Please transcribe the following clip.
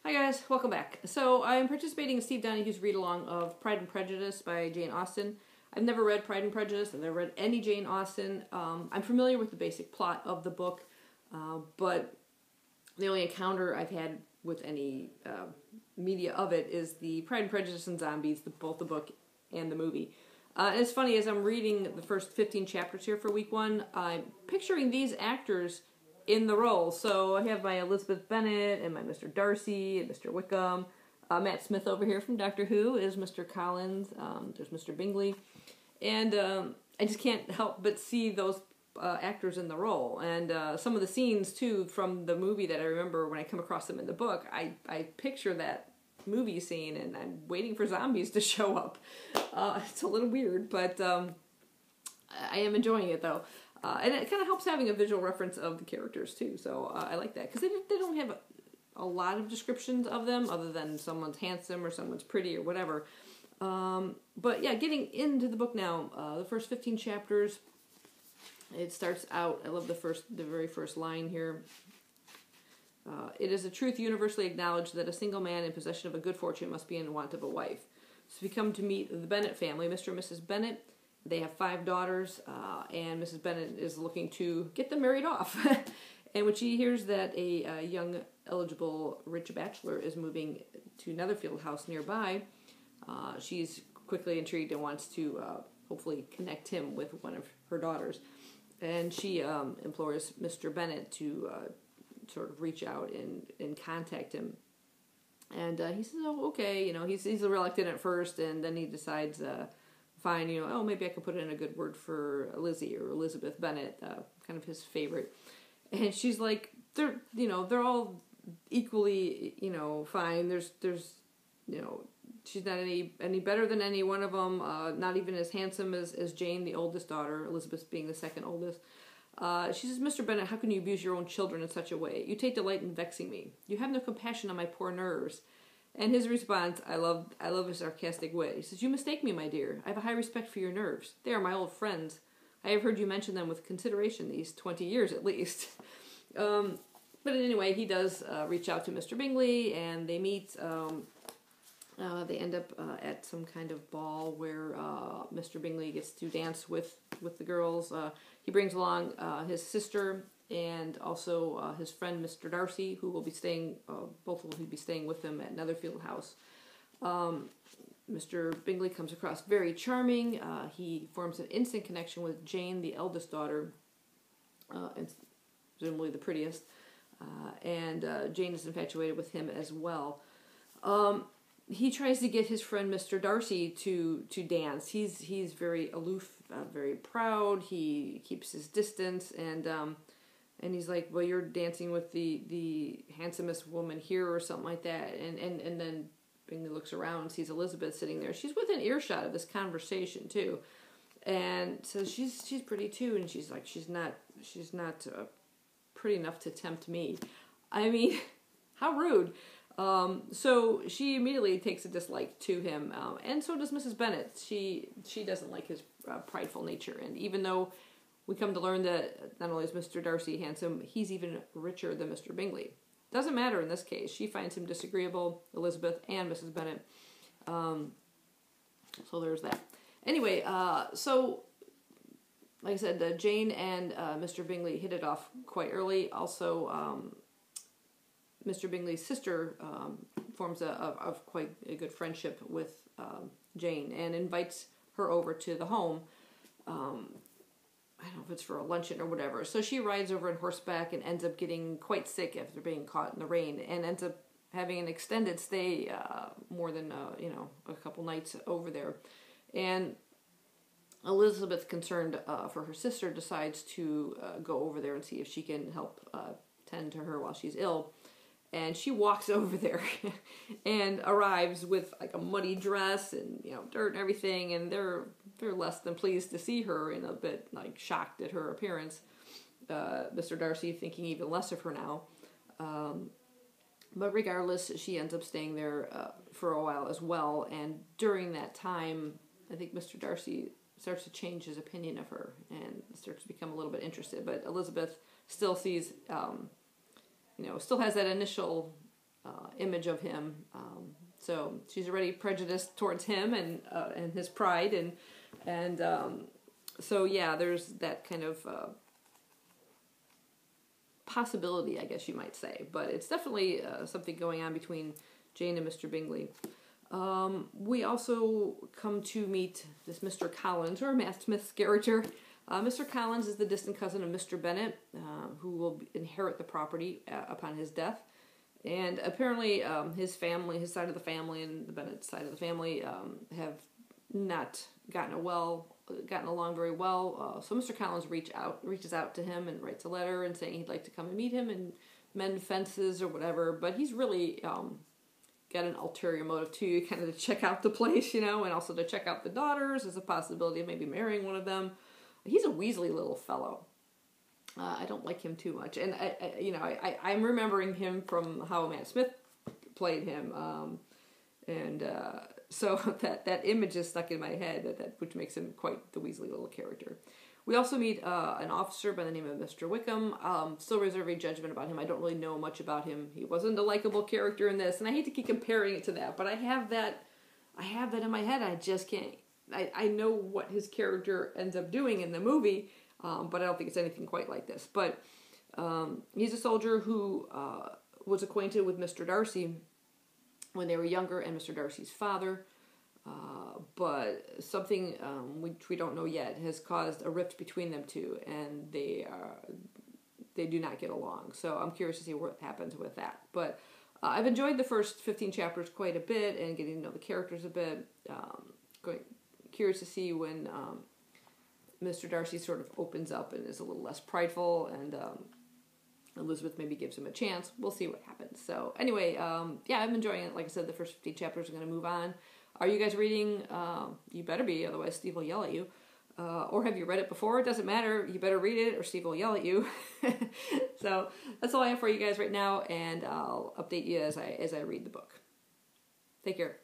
Hi guys, welcome back. So I'm participating in Steve Donahue's read-along of Pride and Prejudice by Jane Austen. I've never read Pride and Prejudice, I've never read any Jane Austen. I'm familiar with the basic plot of the book, but the only encounter I've had with any media of it is the Pride and Prejudice and Zombies, both the book and the movie. And it's funny, as I'm reading the first 15 chapters here for week 1, I'm picturing these actors in the role. So I have my Elizabeth Bennet and my Mr. Darcy and Mr. Wickham. Matt Smith over here from Doctor Who is Mr. Collins. There's Mr. Bingley. And I just can't help but see those actors in the role. And some of the scenes, too, from the movie that I remember when I come across them in the book, I picture that movie scene, and I'm waiting for zombies to show up. It's a little weird, but I am enjoying it, though. And it kind of helps having a visual reference of the characters, too. So I like that. Because they don't have a lot of descriptions of them, other than someone's handsome or someone's pretty or whatever. But yeah, getting into the book now. The first 15 chapters, it starts out, I love the very first line here. It is a truth universally acknowledged that a single man in possession of a good fortune must be in want of a wife. So we come to meet the Bennet family, Mr. and Mrs. Bennet. They have 5 daughters, and Mrs. Bennet is looking to get them married off. And when she hears that a young, eligible, rich bachelor is moving to Netherfield House nearby, she's quickly intrigued and wants to hopefully connect him with one of her daughters. And she implores Mr. Bennet to sort of reach out and contact him. And he says, oh, okay, he's reluctant at first, and then he decides, fine, maybe I can put in a good word for Lizzie or Elizabeth Bennet, kind of his favorite. And she's like, they're all equally, fine. There's, she's not any better than any one of them, not even as handsome as Jane, the oldest daughter, Elizabeth being the second oldest. She says, Mr. Bennet, how can you abuse your own children in such a way? You take delight in vexing me. You have no compassion on my poor nerves. And his response, I love his sarcastic wit. He says, you mistake me, my dear. I have a high respect for your nerves. They are my old friends. I have heard you mention them with consideration these 20 years at least. But anyway, he does reach out to Mr. Bingley, and they meet. They end up at some kind of ball where Mr. Bingley gets to dance with the girls. He brings along his sister and also his friend Mr. Darcy, who will be staying, both will be staying with him at Netherfield House. Mr. Bingley comes across very charming. He forms an instant connection with Jane, the eldest daughter, and presumably the prettiest. And Jane is infatuated with him as well. He tries to get his friend Mr. Darcy to dance. He's very aloof, very proud. He keeps his distance, and he's like, well, you're dancing with the handsomest woman here or something like that. And then Bingley looks around and sees Elizabeth sitting there. She's within earshot of this conversation too, and says she's pretty too. And she's like, she's not pretty enough to tempt me. I mean, how rude. So she immediately takes a dislike to him, and so does Mrs. Bennet. She doesn't like his prideful nature, and even though we come to learn that not only is Mr. Darcy handsome, he's even richer than Mr. Bingley. Doesn't matter in this case. She finds him disagreeable, Elizabeth and Mrs. Bennet. So there's that. Anyway, so like I said, Jane and Mr. Bingley hit it off quite early. Also, Mr. Bingley's sister forms a quite a good friendship with Jane and invites her over to the home. I don't know if it's for a luncheon or whatever. So she rides over on horseback and ends up getting quite sick after being caught in the rain, and ends up having an extended stay, more than a couple nights over there. And Elizabeth, concerned for her sister, decides to go over there and see if she can help tend to her while she's ill. And she walks over there and arrives with like a muddy dress and dirt and everything, and they're less than pleased to see her and a bit like shocked at her appearance. Mr. Darcy thinking even less of her now. But regardless, she ends up staying there for a while as well, and during that time, I think Mr. Darcy starts to change his opinion of her and starts to become a little bit interested. But Elizabeth still sees, still has that initial image of him. So she's already prejudiced towards him and his pride, and so yeah, there's that kind of possibility, I guess you might say. But it's definitely something going on between Jane and Mr. Bingley. We also come to meet this Mr. Collins, or Matt Smith's character. Mr. Collins is the distant cousin of Mr. Bennet, who will inherit the property upon his death. And apparently his family, his side of the family and the Bennet side of the family have not gotten along very well. So Mr. Collins reaches out to him and writes a letter and saying he'd like to come and meet him and mend fences or whatever. But he's really got an ulterior motive too, kind of to check out the place, and also to check out the daughters. There's a possibility of maybe marrying one of them. He's a Weasley little fellow. I don't like him too much, and I'm remembering him from how Matt Smith played him, so that image is stuck in my head, which makes him quite the Weasley little character. We also meet an officer by the name of Mr. Wickham. Still reserving judgment about him. I don't really know much about him. He wasn't a likable character in this, and I hate to keep comparing it to that, but I have that in my head. I just can't. I know what his character ends up doing in the movie. But I don't think it's anything quite like this. But he's a soldier who was acquainted with Mr. Darcy when they were younger, and Mr. Darcy's father. But something which we don't know yet has caused a rift between them two, and they do not get along. So I'm curious to see what happens with that. But I've enjoyed the first 15 chapters quite a bit, and getting to know the characters a bit. Curious to see when Mr. Darcy sort of opens up and is a little less prideful, and Elizabeth maybe gives him a chance. We'll see what happens. So anyway, yeah, I'm enjoying it. Like I said, the first 15 chapters are going to move on. Are you guys reading? You better be, otherwise Steve will yell at you. Or have you read it before? It doesn't matter. You better read it or Steve will yell at you. So that's all I have for you guys right now, and I'll update you as I read the book. Take care.